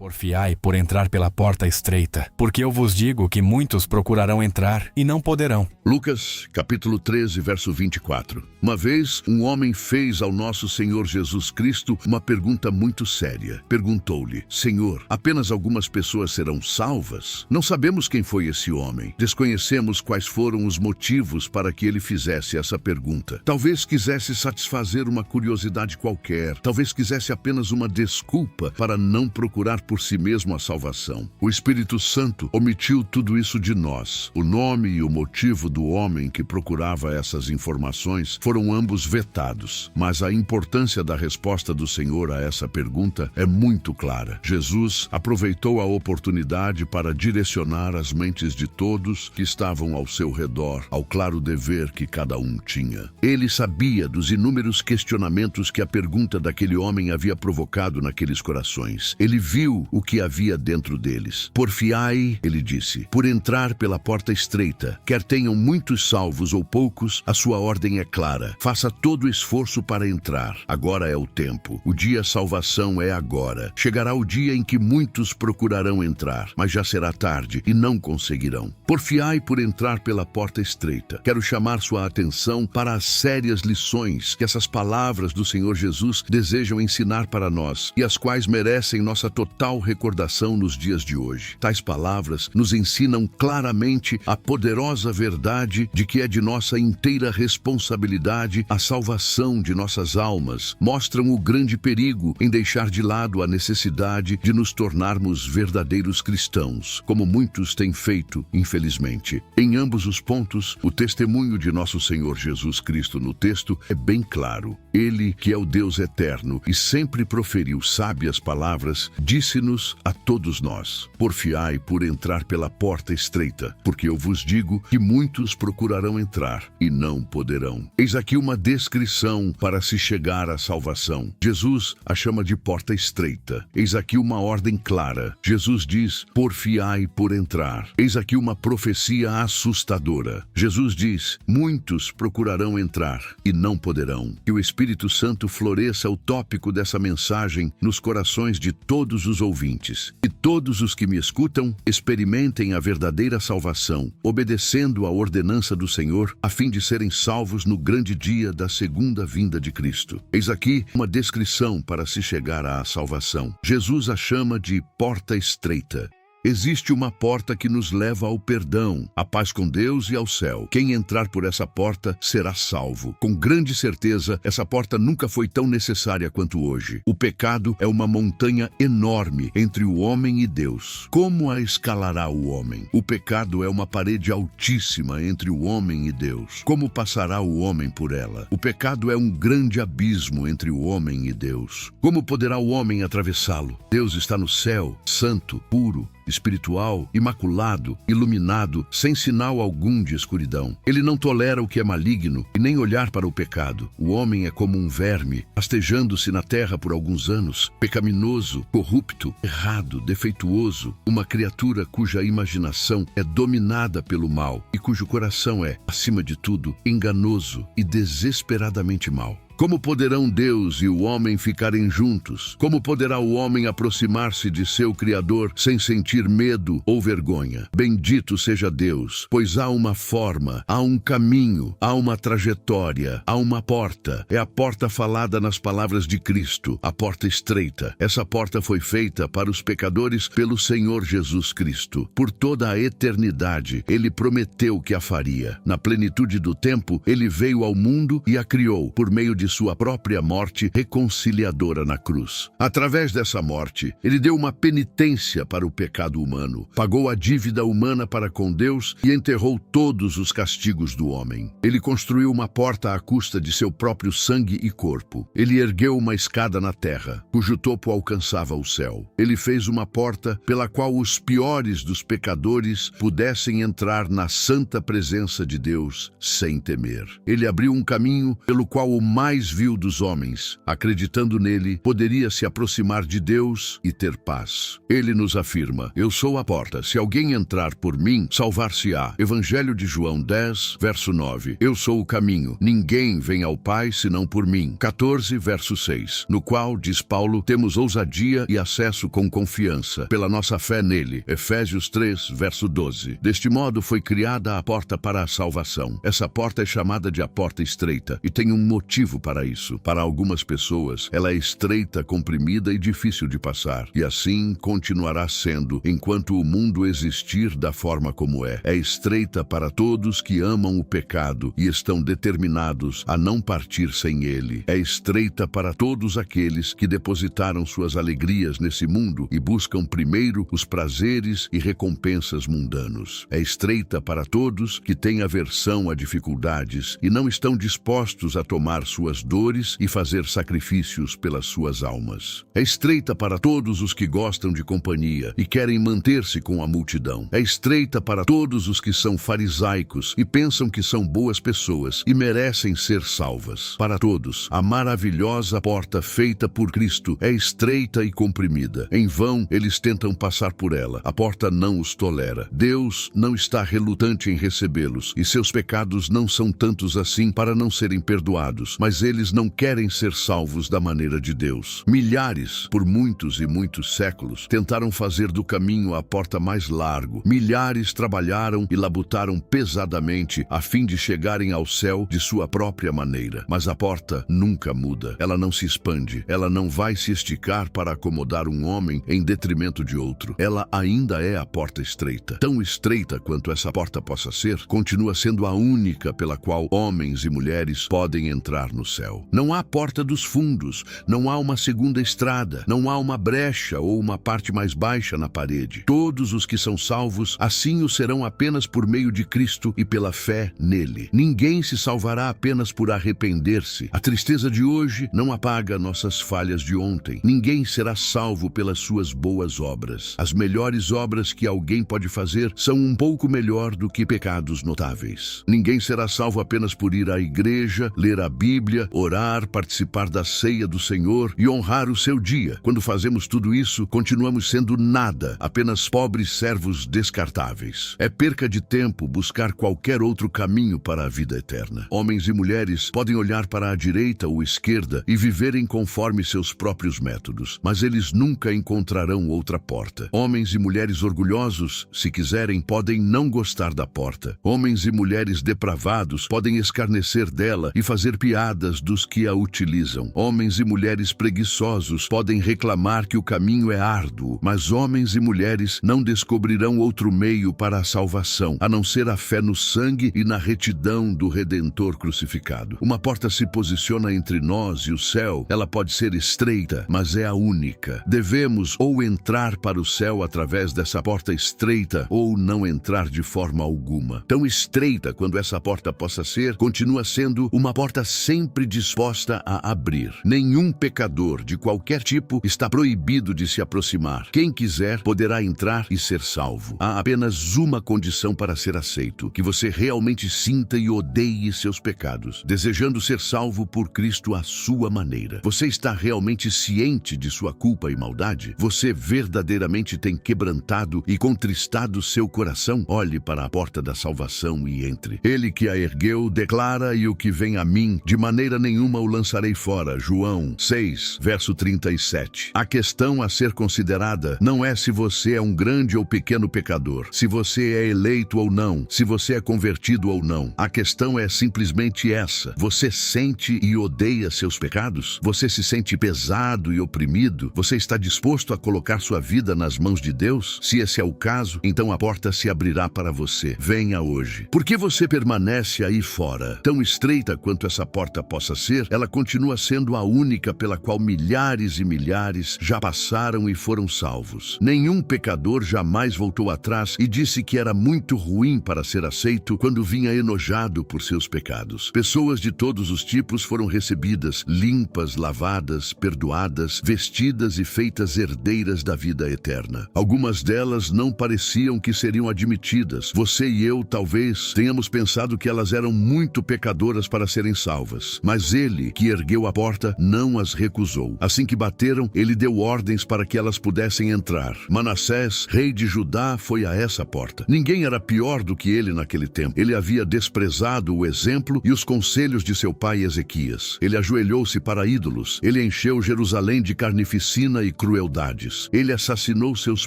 Porfiai por entrar pela porta estreita, porque eu vos digo que muitos procurarão entrar e não poderão. Lucas, capítulo 13, verso 24. Uma vez, um homem fez ao nosso Senhor Jesus Cristo uma pergunta muito séria. Perguntou-lhe: Senhor, apenas algumas pessoas serão salvas? Não sabemos quem foi esse homem. Desconhecemos quais foram os motivos para que ele fizesse essa pergunta. Talvez quisesse satisfazer uma curiosidade qualquer. Talvez quisesse apenas uma desculpa para não procurar por si mesmo a salvação. O Espírito Santo omitiu tudo isso de nós. O nome e o motivo do homem que procurava essas informações foram ambos vetados. Mas a importância da resposta do Senhor a essa pergunta é muito clara. Jesus aproveitou a oportunidade para direcionar as mentes de todos que estavam ao seu redor ao claro dever que cada um tinha. Ele sabia dos inúmeros questionamentos que a pergunta daquele homem havia provocado naqueles corações. Ele viu o que havia dentro deles. Porfiai, ele disse, por entrar pela porta estreita. Quer tenham muitos salvos ou poucos, a sua ordem é clara. Faça todo o esforço para entrar. Agora é o tempo. O dia salvação é agora. Chegará o dia em que muitos procurarão entrar, mas já será tarde e não conseguirão. Porfiai por entrar pela porta estreita. Quero chamar sua atenção para as sérias lições que essas palavras do Senhor Jesus desejam ensinar para nós e as quais merecem nossa total recordação nos dias de hoje. Tais palavras nos ensinam claramente a poderosa verdade de que é de nossa inteira responsabilidade a salvação de nossas almas. Mostram o grande perigo em deixar de lado a necessidade de nos tornarmos verdadeiros cristãos, como muitos têm feito, infelizmente. Em ambos os pontos, o testemunho de nosso Senhor Jesus Cristo no texto é bem claro. Ele, que é o Deus eterno e sempre proferiu sábias palavras, disse-nos a todos nós: porfiai por entrar pela porta estreita, porque eu vos digo que muitos procurarão entrar e não poderão. Eis aqui uma descrição para se chegar à salvação. Jesus a chama de porta estreita. Eis aqui uma ordem clara. Jesus diz: porfiai por entrar. Eis aqui uma profecia assustadora. Jesus diz: muitos procurarão entrar e não poderão. Que o Espírito Santo floresça o tópico dessa mensagem nos corações de todos os ouvintes. E todos os que me escutam experimentem a verdadeira salvação, obedecendo à ordenança do Senhor, a fim de serem salvos no grande dia da segunda vinda de Cristo. Eis aqui uma descrição para se chegar à salvação. Jesus a chama de porta estreita. Existe uma porta que nos leva ao perdão, à paz com Deus e ao céu. Quem entrar por essa porta será salvo. Com grande certeza, essa porta nunca foi tão necessária quanto hoje. O pecado é uma montanha enorme entre o homem e Deus. Como a escalará o homem? O pecado é uma parede altíssima entre o homem e Deus. Como passará o homem por ela? O pecado é um grande abismo entre o homem e Deus. Como poderá o homem atravessá-lo? Deus está no céu, santo, puro, espiritual, imaculado, iluminado, sem sinal algum de escuridão. Ele não tolera o que é maligno e nem olhar para o pecado. O homem é como um verme, rastejando-se na terra por alguns anos, pecaminoso, corrupto, errado, defeituoso, uma criatura cuja imaginação é dominada pelo mal e cujo coração é, acima de tudo, enganoso e desesperadamente mau. Como poderão Deus e o homem ficarem juntos? Como poderá o homem aproximar-se de seu Criador sem sentir medo ou vergonha? Bendito seja Deus, pois há uma forma, há um caminho, há uma trajetória, há uma porta. É a porta falada nas palavras de Cristo, a porta estreita. Essa porta foi feita para os pecadores pelo Senhor Jesus Cristo. Por toda a eternidade, Ele prometeu que a faria. Na plenitude do tempo, Ele veio ao mundo e a criou por meio de sua própria morte reconciliadora na cruz. Através dessa morte, ele deu uma penitência para o pecado humano, pagou a dívida humana para com Deus e enterrou todos os castigos do homem. Ele construiu uma porta à custa de seu próprio sangue e corpo. Ele ergueu uma escada na terra, cujo topo alcançava o céu. Ele fez uma porta pela qual os piores dos pecadores pudessem entrar na santa presença de Deus sem temer. Ele abriu um caminho pelo qual o mais mais vil dos homens, acreditando nele, poderia se aproximar de Deus e ter paz. Ele nos afirma: eu sou a porta, se alguém entrar por mim, salvar-se-á. Evangelho de João 10, verso 9. Eu sou o caminho, ninguém vem ao Pai senão por mim. 14, verso 6. No qual, diz Paulo, temos ousadia e acesso com confiança, pela nossa fé nele. Efésios 3, verso 12. Deste modo foi criada a porta para a salvação. Essa porta é chamada de a porta estreita, e tem um motivo para isso. Para algumas pessoas, ela é estreita, comprimida e difícil de passar, e assim continuará sendo enquanto o mundo existir da forma como é. É estreita para todos que amam o pecado e estão determinados a não partir sem ele. É estreita para todos aqueles que depositaram suas alegrias nesse mundo e buscam primeiro os prazeres e recompensas mundanos. É estreita para todos que têm aversão a dificuldades e não estão dispostos a tomar suas dores e fazer sacrifícios pelas suas almas. É estreita para todos os que gostam de companhia e querem manter-se com a multidão. É estreita para todos os que são farisaicos e pensam que são boas pessoas e merecem ser salvas. Para todos, a maravilhosa porta feita por Cristo é estreita e comprimida. Em vão, eles tentam passar por ela. A porta não os tolera. Deus não está relutante em recebê-los e seus pecados não são tantos assim para não serem perdoados, mas eles não querem ser salvos da maneira de Deus. Milhares, por muitos e muitos séculos, tentaram fazer do caminho a porta mais largo. Milhares trabalharam e labutaram pesadamente a fim de chegarem ao céu de sua própria maneira. Mas a porta nunca muda. Ela não se expande. Ela não vai se esticar para acomodar um homem em detrimento de outro. Ela ainda é a porta estreita. Tão estreita quanto essa porta possa ser, continua sendo a única pela qual homens e mulheres podem entrar no céu. Não há porta dos fundos, não há uma segunda estrada, não há uma brecha ou uma parte mais baixa na parede. Todos os que são salvos, assim o serão apenas por meio de Cristo e pela fé nele. Ninguém se salvará apenas por arrepender-se. A tristeza de hoje não apaga nossas falhas de ontem. Ninguém será salvo pelas suas boas obras. As melhores obras que alguém pode fazer são um pouco melhor do que pecados notáveis. Ninguém será salvo apenas por ir à igreja, ler a Bíblia, orar, participar da ceia do Senhor e honrar o seu dia. Quando fazemos tudo isso, continuamos sendo nada, apenas pobres servos descartáveis. É perca de tempo buscar qualquer outro caminho para a vida eterna. Homens e mulheres podem olhar para a direita ou esquerda e viverem conforme seus próprios métodos, mas eles nunca encontrarão outra porta. Homens e mulheres orgulhosos, se quiserem, podem não gostar da porta. Homens e mulheres depravados podem escarnecer dela e fazer piadas dos que a utilizam. Homens e mulheres preguiçosos podem reclamar que o caminho é árduo, mas homens e mulheres não descobrirão outro meio para a salvação, a não ser a fé no sangue e na retidão do Redentor crucificado. Uma porta se posiciona entre nós e o céu. Ela pode ser estreita, mas é a única. Devemos ou entrar para o céu através dessa porta estreita ou não entrar de forma alguma. Tão estreita quando essa porta possa ser, continua sendo uma porta sempre disposta a abrir. Nenhum pecador de qualquer tipo está proibido de se aproximar. Quem quiser poderá entrar e ser salvo. Há apenas uma condição para ser aceito: que você realmente sinta e odeie seus pecados, desejando ser salvo por Cristo à sua maneira. Você está realmente ciente de sua culpa e maldade? Você verdadeiramente tem quebrantado e contristado seu coração? Olhe para a porta da salvação e entre. Ele que a ergueu declara: e o que vem a mim, de maneira nenhuma o lançarei fora. João 6, verso 37. A questão a ser considerada não é se você é um grande ou pequeno pecador, se você é eleito ou não, se você é convertido ou não. A questão é simplesmente essa: você sente e odeia seus pecados? Você se sente pesado e oprimido? Você está disposto a colocar sua vida nas mãos de Deus? Se esse é o caso, então a porta se abrirá para você. Venha hoje. Por que você permanece aí fora? Tão estreita quanto essa porta possa ser, ela continua sendo a única pela qual milhares e milhares já passaram e foram salvos. Nenhum pecador jamais voltou atrás e disse que era muito ruim para ser aceito quando vinha enojado por seus pecados. Pessoas de todos os tipos foram recebidas, limpas, lavadas, perdoadas, vestidas e feitas herdeiras da vida eterna. Algumas delas não pareciam que seriam admitidas. Você e eu talvez tenhamos pensado que elas eram muito pecadoras para serem salvas. Mas ele, que ergueu a porta, não as recusou. Assim que bateram, ele deu ordens para que elas pudessem entrar. Manassés, rei de Judá, foi a essa porta. Ninguém era pior do que ele naquele tempo. Ele havia desprezado o exemplo e os conselhos de seu pai Ezequias. Ele ajoelhou-se para ídolos. Ele encheu Jerusalém de carnificina e crueldades. Ele assassinou seus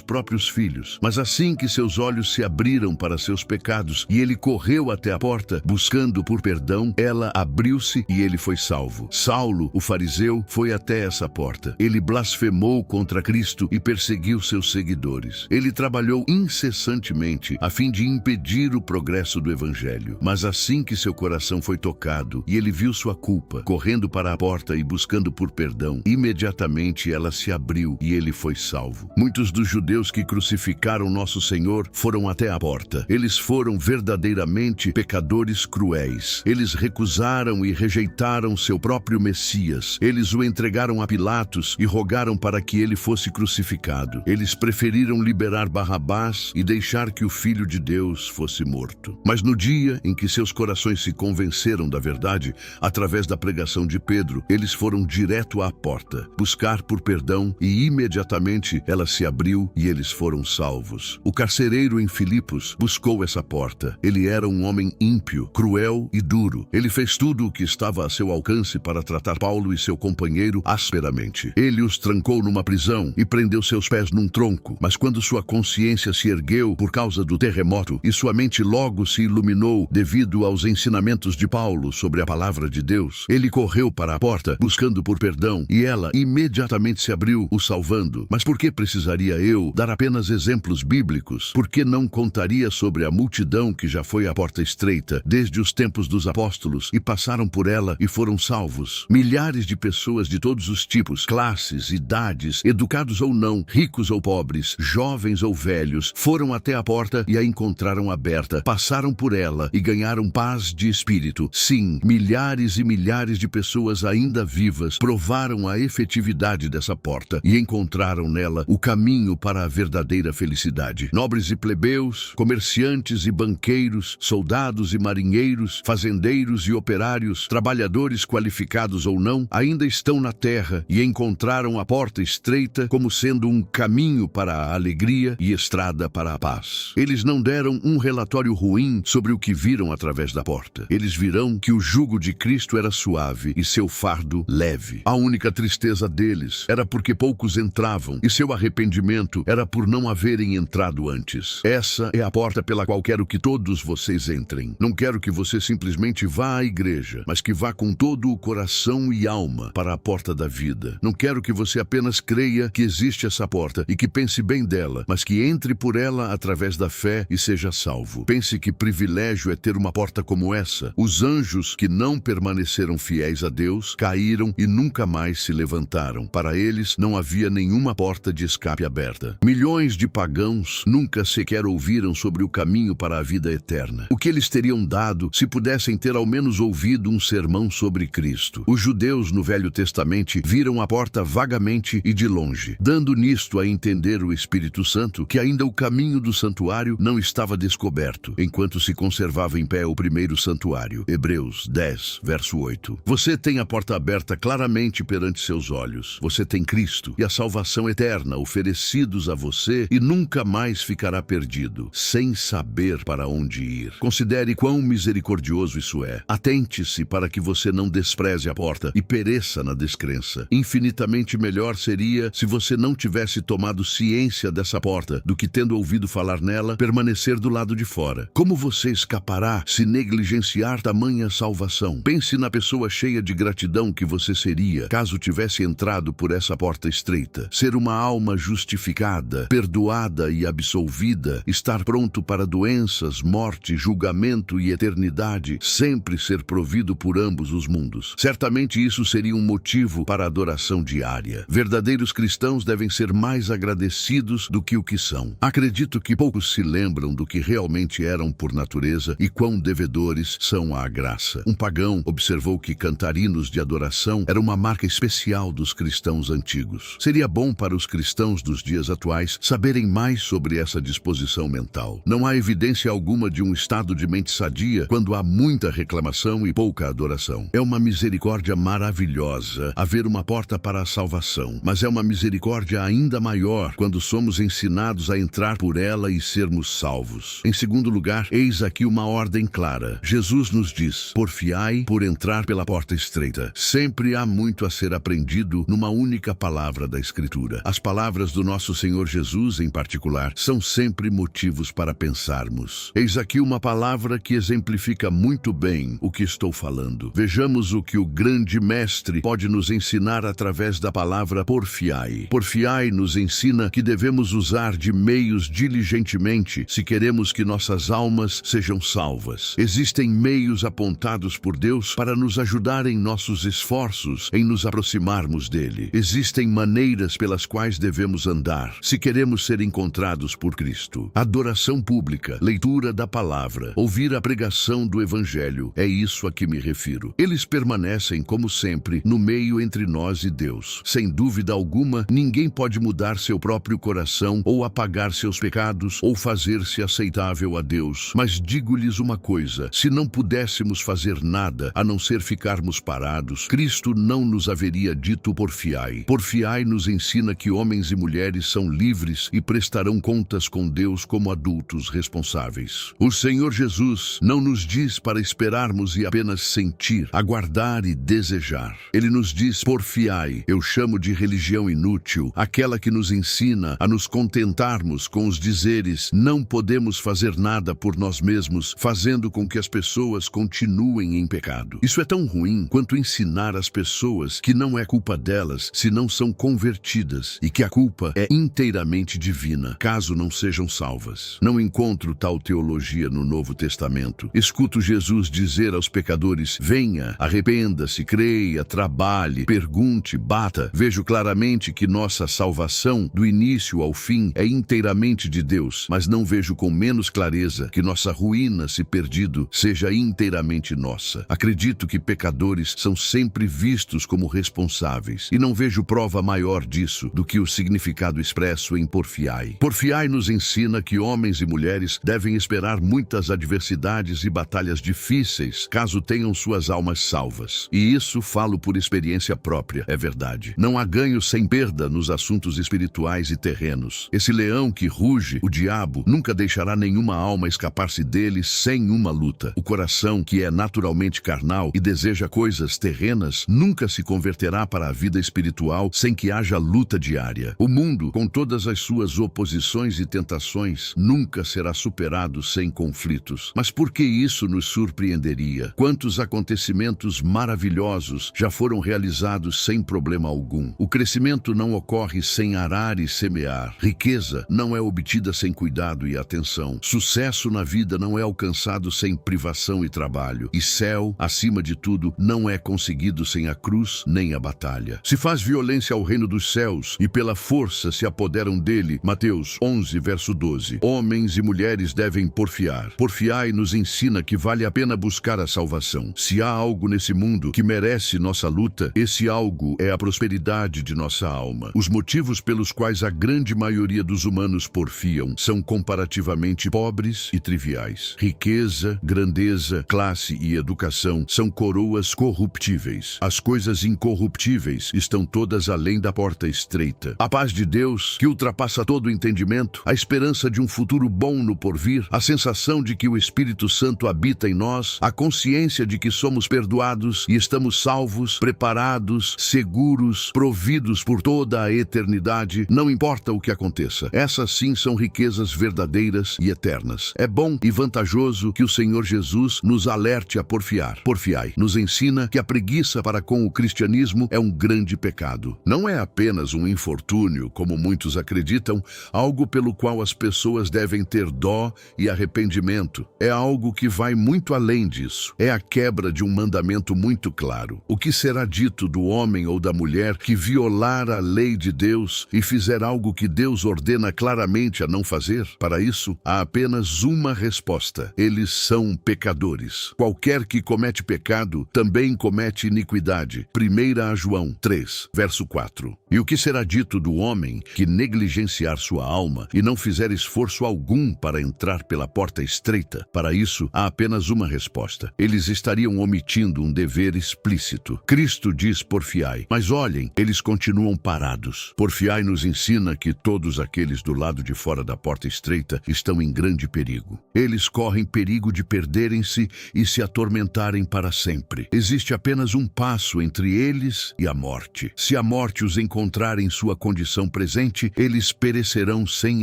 próprios filhos. Mas assim que seus olhos se abriram para seus pecados e ele correu até a porta, buscando por perdão, ela abriu-se e ele foi salvo. Saulo, o fariseu, foi até essa porta. Ele blasfemou contra Cristo e perseguiu seus seguidores. Ele trabalhou incessantemente a fim de impedir o progresso do evangelho. Mas assim que seu coração foi tocado e ele viu sua culpa, correndo para a porta e buscando por perdão, imediatamente ela se abriu e ele foi salvo. Muitos dos judeus que crucificaram nosso Senhor foram até a porta. Eles foram verdadeiramente pecadores cruéis. Eles recusaram e rejeitaram seu próprio Messias. Eles o entregaram a Pilatos e rogaram para que ele fosse crucificado. Eles preferiram liberar Barrabás e deixar que o Filho de Deus fosse morto. Mas no dia em que seus corações se convenceram da verdade, através da pregação de Pedro, eles foram direto à porta, buscar por perdão, e imediatamente ela se abriu e eles foram salvos. O carcereiro em Filipos buscou essa porta. Ele era um homem ímpio, cruel e duro. Ele fez tudo o que estava a seu alcance para tratar Paulo e seu companheiro asperamente. Ele os trancou numa prisão e prendeu seus pés num tronco. Mas quando sua consciência se ergueu por causa do terremoto e sua mente logo se iluminou devido aos ensinamentos de Paulo sobre a palavra de Deus, ele correu para a porta buscando por perdão e ela imediatamente se abriu, o salvando. Mas por que precisaria eu dar apenas exemplos bíblicos? Por que não contaria sobre a multidão que já foi à porta estreita desde os tempos dos apóstolos e passaram por ela e foram salvos? Milhares de pessoas de todos os tipos, classes, idades, educados ou não, ricos ou pobres, jovens ou velhos, foram até a porta e a encontraram aberta, passaram por ela e ganharam paz de espírito. Sim, milhares e milhares de pessoas ainda vivas provaram a efetividade dessa porta e encontraram nela o caminho para a verdadeira felicidade. Nobres e plebeus, comerciantes e banqueiros, soldados e marinheiros, fazendeiros e operários, trabalhadores qualificados ou não, ainda estão na terra e encontraram a porta estreita como sendo um caminho para a alegria e estrada para a paz. Eles não deram um relatório ruim sobre o que viram através da porta. Eles viram que o jugo de Cristo era suave e seu fardo leve. A única tristeza deles era porque poucos entravam e seu arrependimento era por não haverem entrado antes. Essa é a porta pela qual quero que todos vocês entrem. Não quero que você simplesmente vá à igreja, mas que vá com todo o coração e alma para a porta da vida. Não quero que você apenas creia que existe essa porta e que pense bem dela, mas que entre por ela através da fé e seja salvo. Pense que privilégio é ter uma porta como essa. Os anjos que não permaneceram fiéis a Deus caíram e nunca mais se levantaram. Para eles não havia nenhuma porta de escape aberta. Milhões de pagãos nunca sequer ouviram sobre o caminho para a vida eterna. O que eles teriam dado se pudessem ter ao menos ouvido um sermão sobre Cristo? Os judeus no Velho Testamento viram a porta vagamente e de longe, dando nisto a entender o Espírito Santo que ainda o caminho do santuário não estava descoberto, enquanto se conservava em pé o primeiro santuário. Hebreus 10, verso 8. Você tem a porta aberta claramente perante seus olhos. Você tem Cristo e a salvação eterna oferecidos a você e nunca mais ficará perdido, sem saber para onde ir. Considere quão misericordioso isso é. Atente-se para que você não despreze a porta e pereça na descrença. Infinitamente melhor seria se você não tivesse tomado ciência dessa porta do que, tendo ouvido falar nela, permanecer do lado de fora. Como você escapará se negligenciar tamanha salvação? Pense na pessoa cheia de gratidão que você seria caso tivesse entrado por essa porta estreita. Ser uma alma justificada, perdoada e absolvida, estar pronto para doenças, morte, julgamento e eternidade, sempre ser provido por ambos os mundos. Certamente isso seria um motivo para a adoração diária. Verdadeiros cristãos devem ser mais agradecidos do que o que são. Acredito que poucos se lembram do que realmente eram por natureza e quão devedores são à graça. Um pagão observou que cantar hinos de adoração era uma marca especial dos cristãos antigos. Seria bom para os cristãos dos dias atuais saberem mais sobre essa disposição mental. Não há evidência alguma de um estado de mente sadia quando há muita reclamação e pouca adoração. salvação. É uma misericórdia maravilhosa haver uma porta para a salvação, mas é uma misericórdia ainda maior quando somos ensinados a entrar por ela e sermos salvos. Em segundo lugar, eis aqui uma ordem clara. Jesus nos diz: porfiai por entrar pela porta estreita. Sempre há muito a ser aprendido numa única palavra da Escritura. As palavras do nosso Senhor Jesus, em particular, são sempre motivos para pensarmos. Eis aqui uma palavra que exemplifica muito bem o que estou falando. Vejamos o que o grande mestre pode nos ensinar através da palavra porfiai. Porfiai nos ensina que devemos usar de meios diligentemente se queremos que nossas almas sejam salvas. Existem meios apontados por Deus para nos ajudar em nossos esforços em nos aproximarmos dele. Existem maneiras pelas quais devemos andar se queremos ser encontrados por Cristo. Adoração pública, leitura da palavra, ouvir a pregação do Evangelho, é isso a que me refiro. Eles permanecem, como sempre, no meio entre nós e Deus. Sem dúvida alguma, ninguém pode mudar seu próprio coração ou apagar seus pecados ou fazer-se aceitável a Deus. Mas digo-lhes uma coisa: se não pudéssemos fazer nada a não ser ficarmos parados, Cristo não nos haveria dito porfiai. Porfiai nos ensina que homens e mulheres são livres e prestarão contas com Deus como adultos responsáveis. O Senhor Jesus não nos diz para esperarmos e apenas sentir, aguardar e desejar. Ele nos diz porfiai. Eu chamo de religião inútil aquela que nos ensina a nos contentarmos com os dizeres: não podemos fazer nada por nós mesmos, fazendo com que as pessoas continuem em pecado. Isso é tão ruim quanto ensinar às pessoas que não é culpa delas se não são convertidas e que a culpa é inteiramente divina, caso não sejam salvas. Não encontro tal teologia no Novo Testamento. Escuto Jesus dizer aos pecadores: venha, arrependa-se, creia, trabalhe, pergunte, bata. Vejo claramente que nossa salvação, do início ao fim, é inteiramente de Deus, mas não vejo com menos clareza que nossa ruína, se perdido, seja inteiramente nossa. Acredito que pecadores são sempre vistos como responsáveis, e não vejo prova maior disso do que o significado expresso em porfiai. Porfiai nos ensina que homens e mulheres devem esperar muitas adversidades e batalhas difíceis, caso tenham suas almas salvas. E isso falo por experiência própria, é verdade. Não há ganho sem perda nos assuntos espirituais e terrenos. Esse leão que ruge, o diabo, nunca deixará nenhuma alma escapar-se dele sem uma luta. O coração, que é naturalmente carnal e deseja coisas terrenas, nunca se converterá para a vida espiritual sem que haja luta diária. O mundo, com todas as suas oposições e tentações, nunca será superado sem conflitos. Mas por que isso nos surpreenderia? Quantos acontecimentos maravilhosos já foram realizados sem problema algum? O crescimento não ocorre sem arar e semear. Riqueza não é obtida sem cuidado e atenção. Sucesso na vida não é alcançado sem privação e trabalho. E céu, acima de tudo, não é conseguido sem a cruz nem a batalha. Se faz violência ao reino dos céus e pela força se apoderam dele. Mateus 11, verso 12. Homens e mulheres devem porfiar. Porfiai nos ensina que vale a pena buscar a salvação. Se há algo nesse mundo que merece nossa luta, esse algo é a prosperidade de nossa alma. Os motivos pelos quais a grande maioria dos humanos porfiam são comparativamente pobres e triviais. Riqueza, grandeza, classe e educação são coroas corruptíveis. As coisas incorruptíveis estão todas além da porta estreita. A paz de Deus, que ultrapassa todo o entendimento, a esperança de um futuro bom no porvir, a sensação de que o Espírito Santo habita em nós, a consciência de que somos perdoados e estamos salvos, preparados, seguros, providos por toda a eternidade, não importa o que aconteça. Essas sim são riquezas verdadeiras e eternas. É bom e vantajoso que o Senhor Jesus nos alerte a porfiar. Porfiai nos ensina que a preguiça para com o cristianismo é um grande pecado. Não é apenas um infortúnio, como muitos acreditam, algo pelo qual as pessoas devem ter dó e arrependimento. É algo que vai muito além disso. É a quebra de um mandamento muito claro. O que será dito do homem ou da mulher que violar a lei de Deus e fizer algo que Deus ordena claramente a não fazer? Para isso, há apenas uma resposta: eles são pecadores. Qualquer que comete pecado também comete iniquidade. 1 João 3, verso 4. E o que será dito do homem que negligenciar sua alma e não fizer esforço algum para entrar pela porta estreita? Para isso, há apenas uma resposta: eles estariam omitindo um dever explícito. Cristo diz porfiai, mas olhem, eles continuam parados. Porfiai nos ensina que todos aqueles do lado de fora da porta estreita estão em grande perigo. Eles correm perigo de perderem-se e se atormentarem para sempre. Existe apenas um passo entre eles e a morte. Se a morte os encontrar em sua condição presente, eles perecerão sem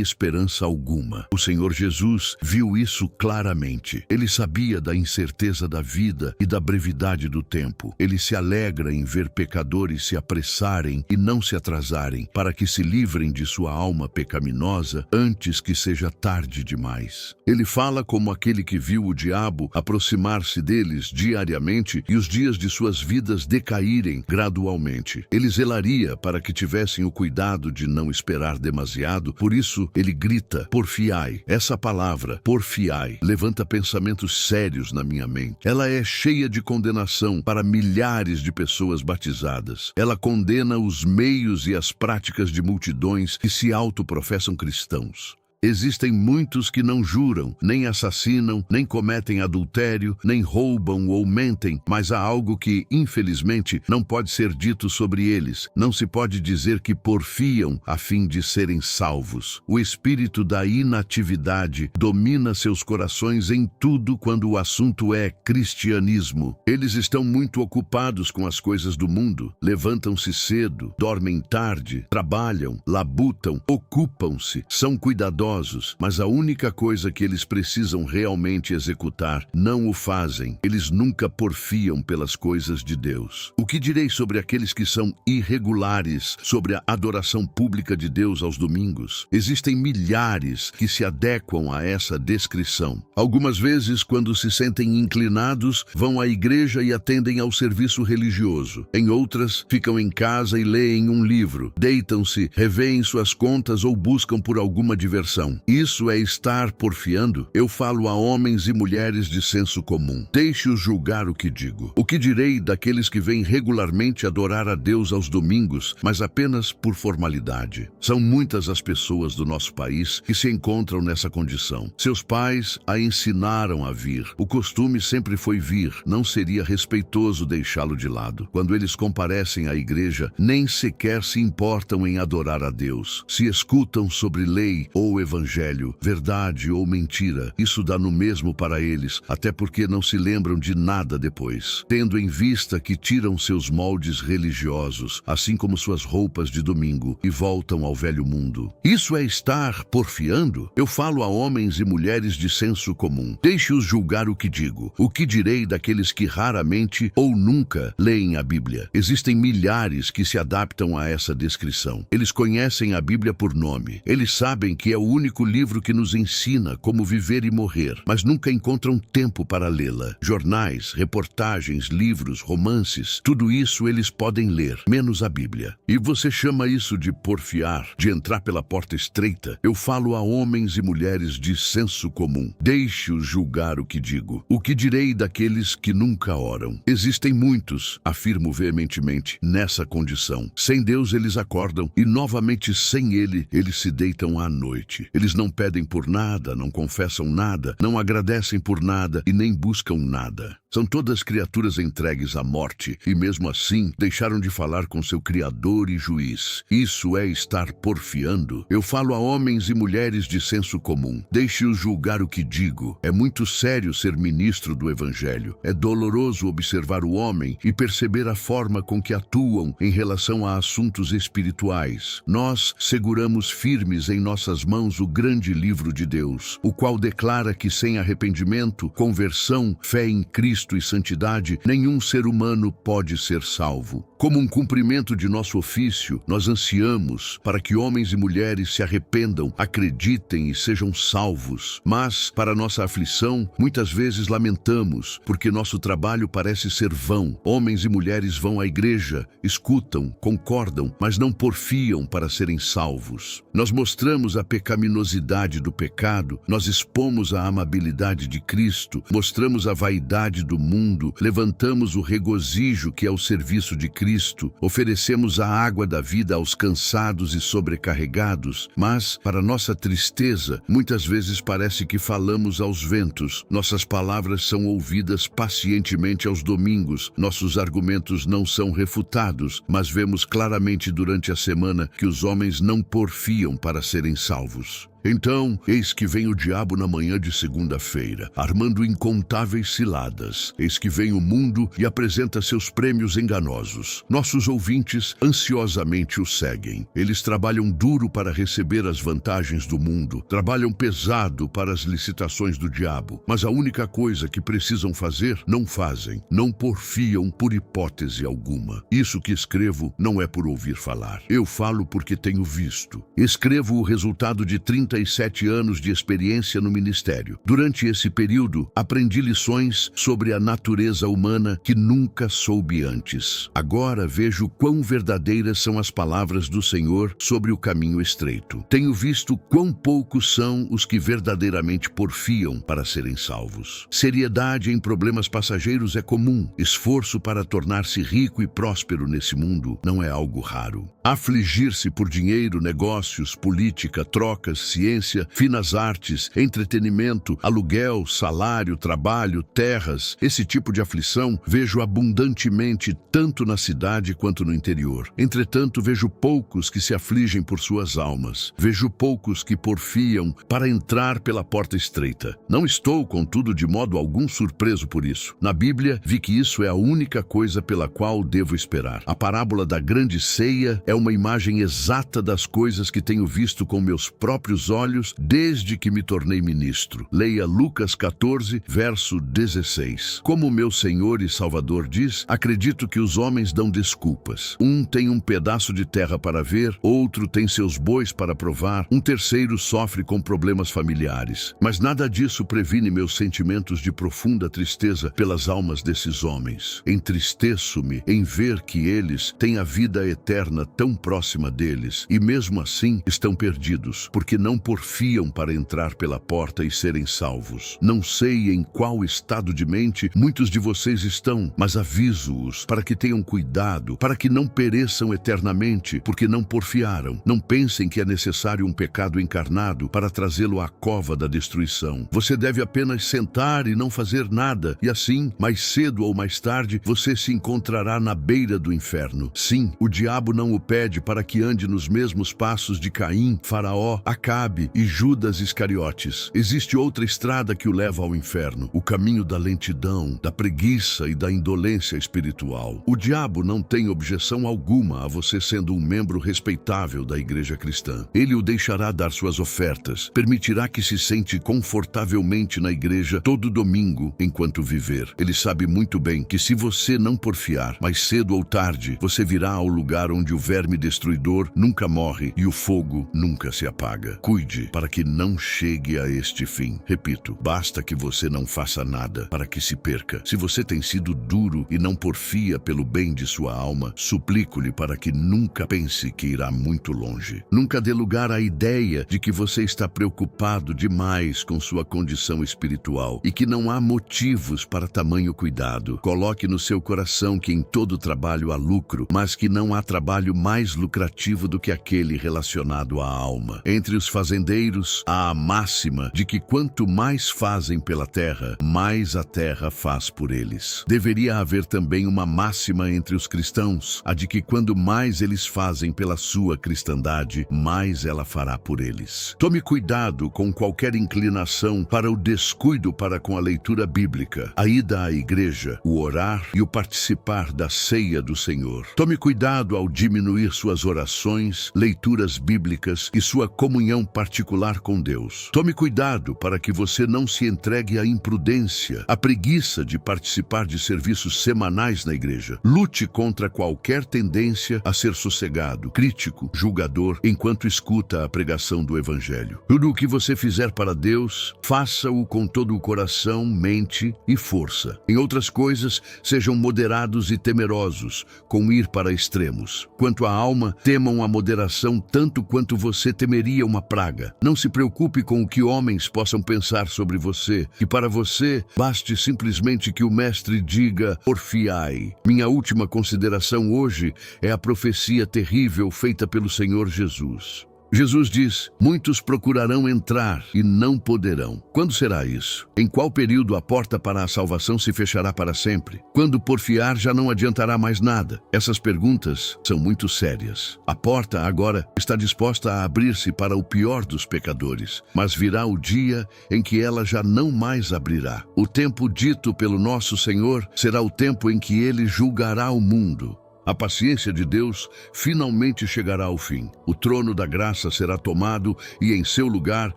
esperança alguma. O Senhor Jesus viu isso claramente. Ele sabia da incerteza da vida e da brevidade do tempo. Ele se alegra em ver pecadores se apressarem e não se atrasarem, para que se livrem de sua alma pecaminosa antes que seja tarde demais. Ele fala como aquele que viu o diabo aproximar-se deles diariamente e os dias de suas vidas decaírem gradualmente. Ele zelaria para que tivessem o cuidado de não esperar demasiado, por isso ele grita, porfiai. Essa palavra, porfiai, levanta pensamentos sérios na minha mente. Ela é cheia de condenação para milhares de pessoas batizadas. Ela condena os meios e as práticas de multidões que se autoprofessam cristãos. Existem muitos que não juram, nem assassinam, nem cometem adultério, nem roubam ou mentem, mas há algo que, infelizmente, não pode ser dito sobre eles. Não se pode dizer que porfiam a fim de serem salvos. O espírito da inatividade domina seus corações em tudo quando o assunto é cristianismo. Eles estão muito ocupados com as coisas do mundo, levantam-se cedo, dormem tarde, trabalham, labutam, ocupam-se, são cuidadosos, mas a única coisa que eles precisam realmente executar, não o fazem. Eles nunca porfiam pelas coisas de Deus. O que direi sobre aqueles que são irregulares sobre a adoração pública de Deus aos domingos? Existem milhares que se adequam a essa descrição. Algumas vezes, quando se sentem inclinados, vão à igreja e atendem ao serviço religioso. Em outras, ficam em casa e leem um livro, deitam-se, revêem suas contas ou buscam por alguma diversão. Isso é estar porfiando? Eu falo a homens e mulheres de senso comum. Deixe-os julgar o que digo. O que direi daqueles que vêm regularmente adorar a Deus aos domingos, mas apenas por formalidade? São muitas as pessoas do nosso país que se encontram nessa condição. Seus pais a ensinaram a vir. O costume sempre foi vir. Não seria respeitoso deixá-lo de lado. Quando eles comparecem à igreja, nem sequer se importam em adorar a Deus. Se escutam sobre lei ou evangelho, verdade ou mentira, isso dá no mesmo para eles, até porque não se lembram de nada depois, tendo em vista que tiram seus moldes religiosos, assim como suas roupas de domingo, e voltam ao velho mundo. Isso é estar porfiando? Eu falo a homens e mulheres de senso comum. Deixe-os julgar o que digo. O que direi daqueles que raramente ou nunca leem a Bíblia? Existem milhares que se adaptam a essa descrição. Eles conhecem a Bíblia por nome. Eles sabem que é o único livro que nos ensina como viver e morrer, mas nunca encontram tempo para lê-la. Jornais, reportagens, livros, romances, tudo isso eles podem ler, menos a Bíblia. E você chama isso de porfiar, de entrar pela porta estreita? Eu falo a homens e mulheres de senso comum. Deixe-os julgar o que digo. O que direi daqueles que nunca oram? Existem muitos, afirmo veementemente, nessa condição. Sem Deus eles acordam e novamente sem Ele, eles se deitam à noite. Eles não pedem por nada, não confessam nada, não agradecem por nada e nem buscam nada. São todas criaturas entregues à morte e, mesmo assim, deixaram de falar com seu Criador e Juiz. Isso é estar porfiando? Eu falo a homens e mulheres de senso comum. Deixe-os julgar o que digo. É muito sério ser ministro do Evangelho. É doloroso observar o homem e perceber a forma com que atuam em relação a assuntos espirituais. Nós seguramos firmes em nossas mãos o grande livro de Deus, o qual declara que sem arrependimento, conversão, fé em Cristo e santidade, nenhum ser humano pode ser salvo. Como um cumprimento de nosso ofício, nós ansiamos para que homens e mulheres se arrependam, acreditem e sejam salvos. Mas, para nossa aflição, muitas vezes lamentamos, porque nosso trabalho parece ser vão. Homens e mulheres vão à igreja, escutam, concordam, mas não porfiam para serem salvos. Nós mostramos a pecaminosidade pecaminosidade do pecado, nós expomos a amabilidade de Cristo, mostramos a vaidade do mundo, levantamos o regozijo que é o serviço de Cristo, oferecemos a água da vida aos cansados e sobrecarregados, mas, para nossa tristeza, muitas vezes parece que falamos aos ventos. Nossas palavras são ouvidas pacientemente aos domingos, nossos argumentos não são refutados, mas vemos claramente durante a semana que os homens não porfiam para serem salvos. Então, eis que vem o diabo na manhã de segunda-feira, armando incontáveis ciladas. Eis que vem o mundo e apresenta seus prêmios enganosos. Nossos ouvintes ansiosamente o seguem. Eles trabalham duro para receber as vantagens do mundo, trabalham pesado para as licitações do diabo, mas a única coisa que precisam fazer, não fazem, não porfiam por hipótese alguma. Isso que escrevo não é por ouvir falar. Eu falo porque tenho visto. Escrevo o resultado de 37 anos de experiência no ministério. Durante esse período, aprendi lições sobre a natureza humana que nunca soube antes. Agora vejo quão verdadeiras são as palavras do Senhor sobre o caminho estreito. Tenho visto quão poucos são os que verdadeiramente porfiam para serem salvos. Seriedade em problemas passageiros é comum. Esforço para tornar-se rico e próspero nesse mundo não é algo raro. Afligir-se por dinheiro, negócios, política, trocas, ciência, finas artes, entretenimento, aluguel, salário, trabalho, terras, esse tipo de aflição vejo abundantemente tanto na cidade quanto no interior. Entretanto, vejo poucos que se afligem por suas almas. Vejo poucos que porfiam para entrar pela porta estreita. Não estou, contudo, de modo algum surpreso por isso. Na Bíblia, vi que isso é a única coisa pela qual devo esperar. A parábola da grande ceia é uma imagem exata das coisas que tenho visto com meus próprios olhos desde que me tornei ministro. Leia Lucas 14, verso 16. Como meu Senhor e Salvador diz, acredito que os homens dão desculpas. Um tem um pedaço de terra para ver, outro tem seus bois para provar, um terceiro sofre com problemas familiares. Mas nada disso previne meus sentimentos de profunda tristeza pelas almas desses homens. Entristeço-me em ver que eles têm a vida eterna tão próxima deles e mesmo assim estão perdidos, porque não porfiam para entrar pela porta e serem salvos. Não sei em qual estado de mente muitos de vocês estão, mas aviso-os para que tenham cuidado, para que não pereçam eternamente, porque não porfiaram. Não pensem que é necessário um pecado encarnado para trazê-lo à cova da destruição. Você deve apenas sentar e não fazer nada, e assim, mais cedo ou mais tarde, você se encontrará na beira do inferno. Sim, o diabo não o pede para que ande nos mesmos passos de Caim, Faraó, Acabe e Judas Iscariotes. Existe outra estrada que o leva ao inferno, o caminho da lentidão, da preguiça e da indolência espiritual. O diabo não tem objeção alguma a você sendo um membro respeitável da igreja cristã. Ele o deixará dar suas ofertas, permitirá que se sente confortavelmente na igreja todo domingo enquanto viver. Ele sabe muito bem que se você não porfiar, mais cedo ou tarde, você virá ao lugar onde o verme destruidor nunca morre e o fogo nunca se apaga. Cuide para que não chegue a este fim. Repito, basta que você não faça nada para que se perca. Se você tem sido duro e não porfia pelo bem de sua alma, suplico-lhe para que nunca pense que irá muito longe. Nunca dê lugar à ideia de que você está preocupado demais com sua condição espiritual e que não há motivos para tamanho cuidado. Coloque no seu coração que em todo trabalho há lucro, mas que não há trabalho mais lucrativo do que aquele relacionado à alma. Entre os fazendeiros, há a máxima de que quanto mais fazem pela terra, mais a terra faz por eles. Deveria haver também uma máxima entre os cristãos, a de que quando mais eles fazem pela sua cristandade, mais ela fará por eles. Tome cuidado com qualquer inclinação para o descuido para com a leitura bíblica, a ida à igreja, o orar e o participar da ceia do Senhor. Tome cuidado ao diminuir suas orações, leituras bíblicas e sua comunhão particular com Deus. Tome cuidado para que você não se entregue à imprudência, à preguiça de participar de serviços semanais na igreja. Lute contra qualquer tendência a ser sossegado, crítico, julgador, enquanto escuta a pregação do Evangelho. Tudo o que você fizer para Deus, faça-o com todo o coração, mente e força. Em outras coisas, sejam moderados e temerosos, com ir para extremos. Quanto à alma, temam a moderação tanto quanto você temeria uma praga praga. Não se preocupe com o que homens possam pensar sobre você, que para você baste simplesmente que o Mestre diga: porfiai. Minha última consideração hoje é a profecia terrível feita pelo Senhor Jesus. Jesus diz: muitos procurarão entrar e não poderão. Quando será isso? Em qual período a porta para a salvação se fechará para sempre? Quando porfiar já não adiantará mais nada? Essas perguntas são muito sérias. A porta agora está disposta a abrir-se para o pior dos pecadores, mas virá o dia em que ela já não mais abrirá. O tempo dito pelo nosso Senhor será o tempo em que ele julgará o mundo. A paciência de Deus finalmente chegará ao fim. O trono da graça será tomado e em seu lugar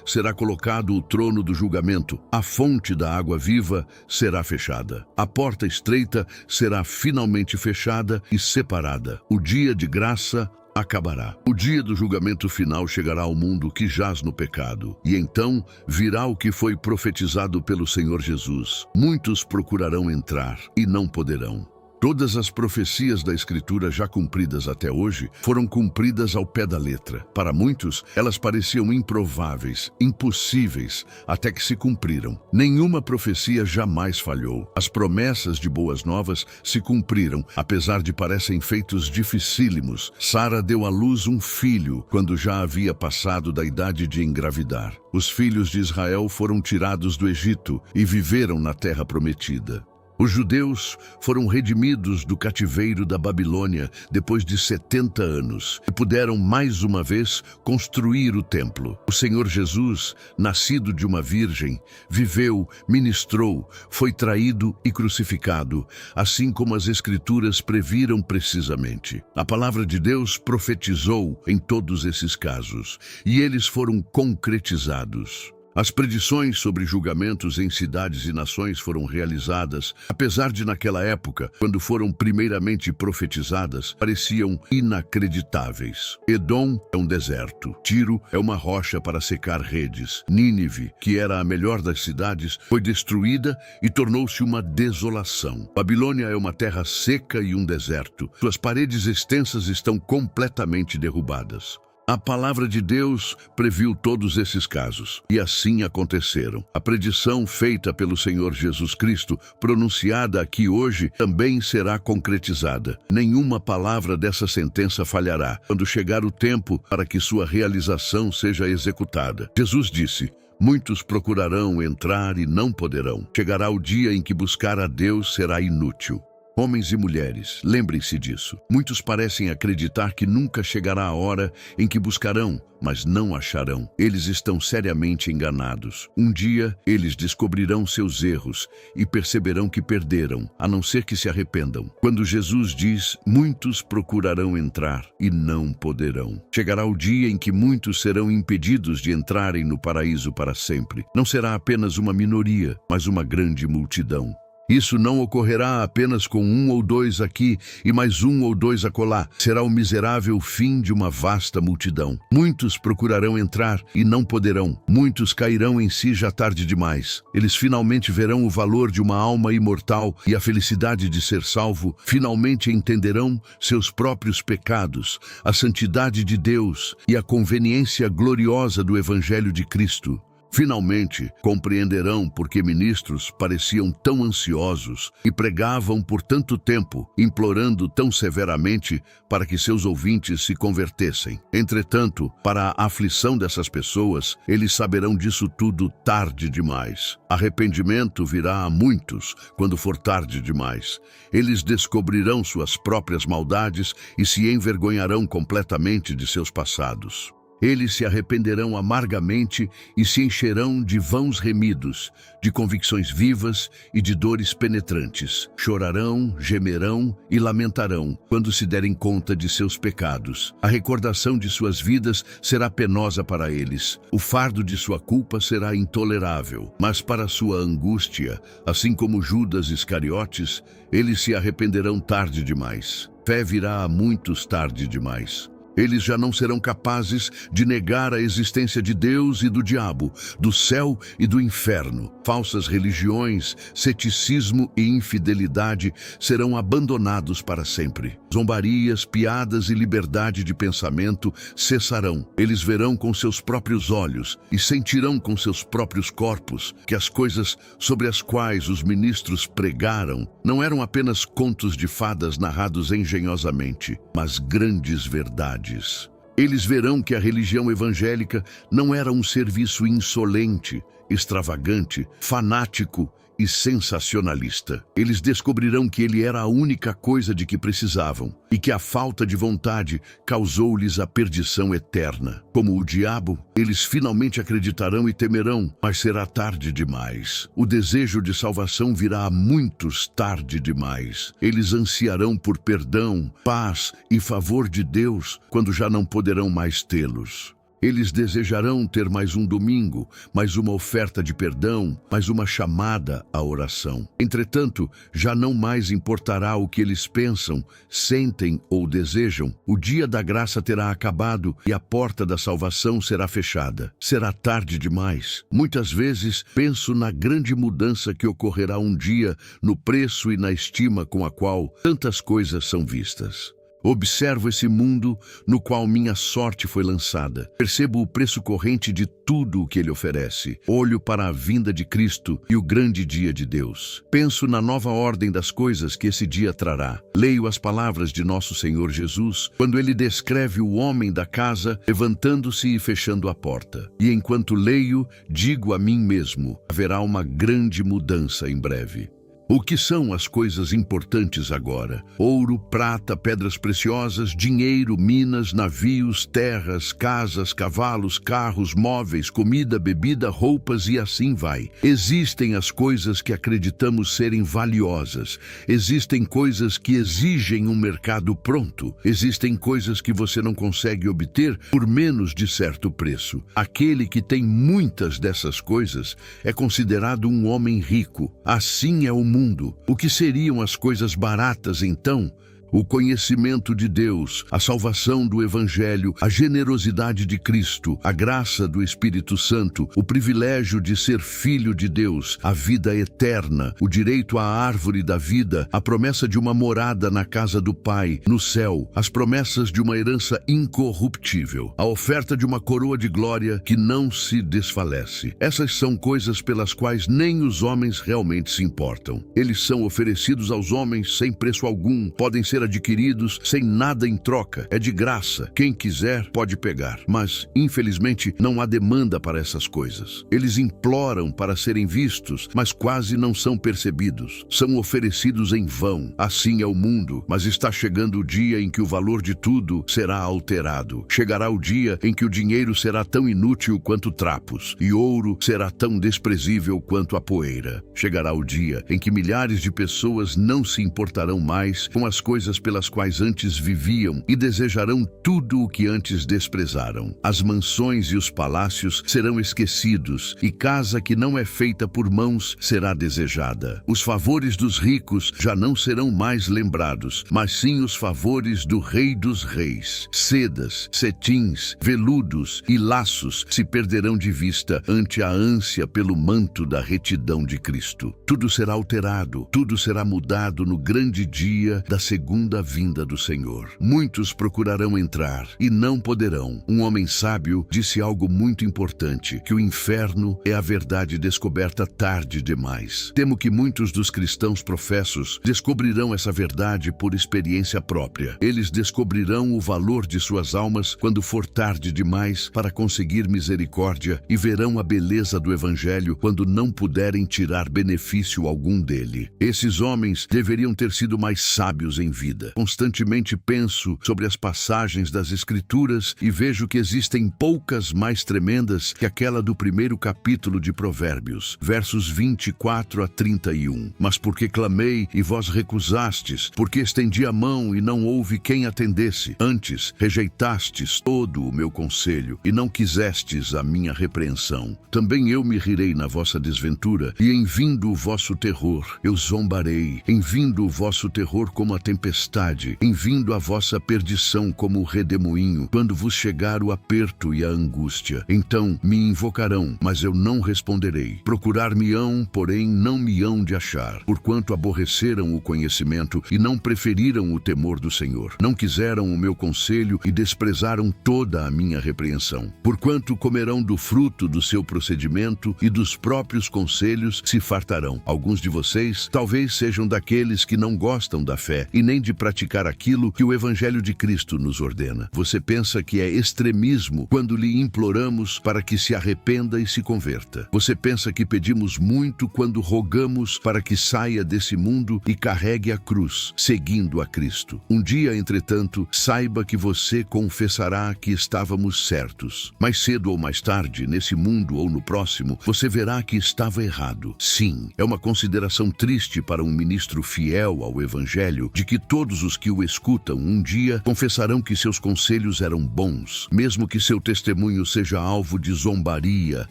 será colocado o trono do julgamento. A fonte da água viva será fechada. A porta estreita será finalmente fechada e separada. O dia de graça acabará. O dia do julgamento final chegará ao mundo que jaz no pecado. E então virá o que foi profetizado pelo Senhor Jesus. Muitos procurarão entrar e não poderão. Todas as profecias da Escritura já cumpridas até hoje foram cumpridas ao pé da letra. Para muitos, elas pareciam improváveis, impossíveis, até que se cumpriram. Nenhuma profecia jamais falhou. As promessas de boas novas se cumpriram, apesar de parecem feitos dificílimos. Sara deu à luz um filho quando já havia passado da idade de engravidar. Os filhos de Israel foram tirados do Egito e viveram na terra prometida. Os judeus foram redimidos do cativeiro da Babilônia depois de 70 anos e puderam mais uma vez construir o templo. O Senhor Jesus, nascido de uma virgem, viveu, ministrou, foi traído e crucificado, assim como as Escrituras previram precisamente. A palavra de Deus profetizou em todos esses casos e eles foram concretizados. As predições sobre julgamentos em cidades e nações foram realizadas, apesar de naquela época, quando foram primeiramente profetizadas, pareciam inacreditáveis. Edom é um deserto, Tiro é uma rocha para secar redes, Nínive, que era a melhor das cidades, foi destruída e tornou-se uma desolação. Babilônia é uma terra seca e um deserto, suas paredes extensas estão completamente derrubadas. A palavra de Deus previu todos esses casos, e assim aconteceram. A predição feita pelo Senhor Jesus Cristo, pronunciada aqui hoje, também será concretizada. Nenhuma palavra dessa sentença falhará, quando chegar o tempo para que sua realização seja executada. Jesus disse: muitos procurarão entrar e não poderão. Chegará o dia em que buscar a Deus será inútil. Homens e mulheres, lembrem-se disso. Muitos parecem acreditar que nunca chegará a hora em que buscarão, mas não acharão. Eles estão seriamente enganados. Um dia, eles descobrirão seus erros e perceberão que perderam, a não ser que se arrependam. Quando Jesus diz: muitos procurarão entrar e não poderão. Chegará o dia em que muitos serão impedidos de entrarem no paraíso para sempre. Não será apenas uma minoria, mas uma grande multidão. Isso não ocorrerá apenas com um ou dois aqui e mais um ou dois acolá. Será o miserável fim de uma vasta multidão. Muitos procurarão entrar e não poderão. Muitos cairão em si já tarde demais. Eles finalmente verão o valor de uma alma imortal e a felicidade de ser salvo. Finalmente entenderão seus próprios pecados, a santidade de Deus e a conveniência gloriosa do Evangelho de Cristo. Finalmente, compreenderão por que ministros pareciam tão ansiosos e pregavam por tanto tempo, implorando tão severamente para que seus ouvintes se convertessem. Entretanto, para a aflição dessas pessoas, eles saberão disso tudo tarde demais. Arrependimento virá a muitos quando for tarde demais. Eles descobrirão suas próprias maldades e se envergonharão completamente de seus passados. Eles se arrependerão amargamente e se encherão de vãos remidos, de convicções vivas e de dores penetrantes. Chorarão, gemerão e lamentarão quando se derem conta de seus pecados. A recordação de suas vidas será penosa para eles. O fardo de sua culpa será intolerável. Mas para sua angústia, assim como Judas Iscariotes, eles se arrependerão tarde demais. Fé virá a muitos tarde demais. Eles já não serão capazes de negar a existência de Deus e do diabo, do céu e do inferno. Falsas religiões, ceticismo e infidelidade serão abandonados para sempre. Zombarias, piadas e liberdade de pensamento cessarão. Eles verão com seus próprios olhos e sentirão com seus próprios corpos que as coisas sobre as quais os ministros pregaram não eram apenas contos de fadas narrados engenhosamente, mas grandes verdades. Eles verão que a religião evangélica não era um serviço insolente, extravagante, fanático e sensacionalista. Eles descobrirão que ele era a única coisa de que precisavam e que a falta de vontade causou-lhes a perdição eterna. Como o diabo, eles finalmente acreditarão e temerão, mas será tarde demais. O desejo de salvação virá a muitos tarde demais. Eles ansiarão por perdão, paz e favor de Deus quando já não poderão mais tê-los. Eles desejarão ter mais um domingo, mais uma oferta de perdão, mais uma chamada à oração. Entretanto, já não mais importará o que eles pensam, sentem ou desejam. O dia da graça terá acabado e a porta da salvação será fechada. Será tarde demais. Muitas vezes penso na grande mudança que ocorrerá um dia no preço e na estima com a qual tantas coisas são vistas. Observo esse mundo no qual minha sorte foi lançada. Percebo o preço corrente de tudo o que ele oferece. Olho para a vinda de Cristo e o grande dia de Deus. Penso na nova ordem das coisas que esse dia trará. Leio as palavras de nosso Senhor Jesus, quando ele descreve o homem da casa levantando-se e fechando a porta. E enquanto leio, digo a mim mesmo, haverá uma grande mudança em breve. O que são as coisas importantes agora? Ouro, prata, pedras preciosas, dinheiro, minas, navios, terras, casas, cavalos, carros, móveis, comida, bebida, roupas e assim vai. Existem as coisas que acreditamos serem valiosas. Existem coisas que exigem um mercado pronto. Existem coisas que você não consegue obter por menos de certo preço. Aquele que tem muitas dessas coisas é considerado um homem rico. Assim é o mundo. O que seriam as coisas baratas então? O conhecimento de Deus, a salvação do Evangelho, a generosidade de Cristo, a graça do Espírito Santo, o privilégio de ser filho de Deus, a vida eterna, o direito à árvore da vida, a promessa de uma morada na casa do Pai, no céu, as promessas de uma herança incorruptível, a oferta de uma coroa de glória que não se desfalece. Essas são coisas pelas quais nem os homens realmente se importam. Eles são oferecidos aos homens sem preço algum, podem ser adquiridos sem nada em troca. É de graça. Quem quiser pode pegar. Mas, infelizmente, não há demanda para essas coisas. Eles imploram para serem vistos, mas quase não são percebidos. São oferecidos em vão. Assim é o mundo. Mas está chegando o dia em que o valor de tudo será alterado. Chegará o dia em que o dinheiro será tão inútil quanto trapos, e ouro será tão desprezível quanto a poeira. Chegará o dia em que milhares de pessoas não se importarão mais com as coisas pelas quais antes viviam e desejarão tudo o que antes desprezaram. As mansões e os palácios serão esquecidos e casa que não é feita por mãos será desejada. Os favores dos ricos já não serão mais lembrados, mas sim os favores do Rei dos Reis. Sedas, cetins, veludos e laços se perderão de vista ante a ânsia pelo manto da retidão de Cristo. Tudo será alterado, tudo será mudado no grande dia da segunda vinda do Senhor. Muitos procurarão entrar e não poderão. Um homem sábio disse algo muito importante, que o inferno é a verdade descoberta tarde demais. Temo que muitos dos cristãos professos descobrirão essa verdade por experiência própria. Eles descobrirão o valor de suas almas quando for tarde demais para conseguir misericórdia e verão a beleza do Evangelho quando não puderem tirar benefício algum dele. Esses homens deveriam ter sido mais sábios em vida. Constantemente penso sobre as passagens das Escrituras e vejo que existem poucas mais tremendas que aquela do primeiro capítulo de Provérbios, versos 24 a 31. Mas porque clamei e vós recusastes, porque estendi a mão e não houve quem atendesse. Antes rejeitastes todo o meu conselho e não quisestes a minha repreensão. Também eu me rirei na vossa desventura e em vindo o vosso terror eu zombarei, em vindo o vosso terror como a tempestade tempestade, em vindo a vossa perdição como redemoinho, quando vos chegar o aperto e a angústia. Então me invocarão, mas eu não responderei. Procurar-me-ão, porém não me hão de achar, porquanto aborreceram o conhecimento e não preferiram o temor do Senhor. Não quiseram o meu conselho e desprezaram toda a minha repreensão. Porquanto comerão do fruto do seu procedimento e dos próprios conselhos se fartarão. Alguns de vocês talvez sejam daqueles que não gostam da fé e nem de praticar aquilo que o Evangelho de Cristo nos ordena. Você pensa que é extremismo quando lhe imploramos para que se arrependa e se converta. Você pensa que pedimos muito quando rogamos para que saia desse mundo e carregue a cruz, seguindo a Cristo. Um dia, entretanto, saiba que você confessará que estávamos certos. Mais cedo ou mais tarde, nesse mundo ou no próximo, você verá que estava errado. Sim, é uma consideração triste para um ministro fiel ao Evangelho de que todos os que o escutam um dia confessarão que seus conselhos eram bons, mesmo que seu testemunho seja alvo de zombaria,